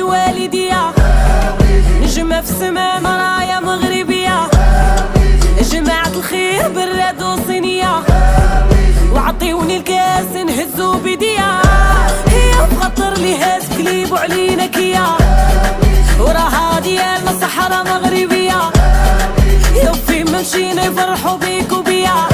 ولدي والديا، نجمة في السما مرايا مغربية، جماعة الخير براد وصينية، وعطيوني الكاس نهزو بيديا، هي في خطر لي هاز كليب علينا كيا، وراها ديالنا صحراء مغربية، يا فين ما مشينا يفرحوا بيك وبيا.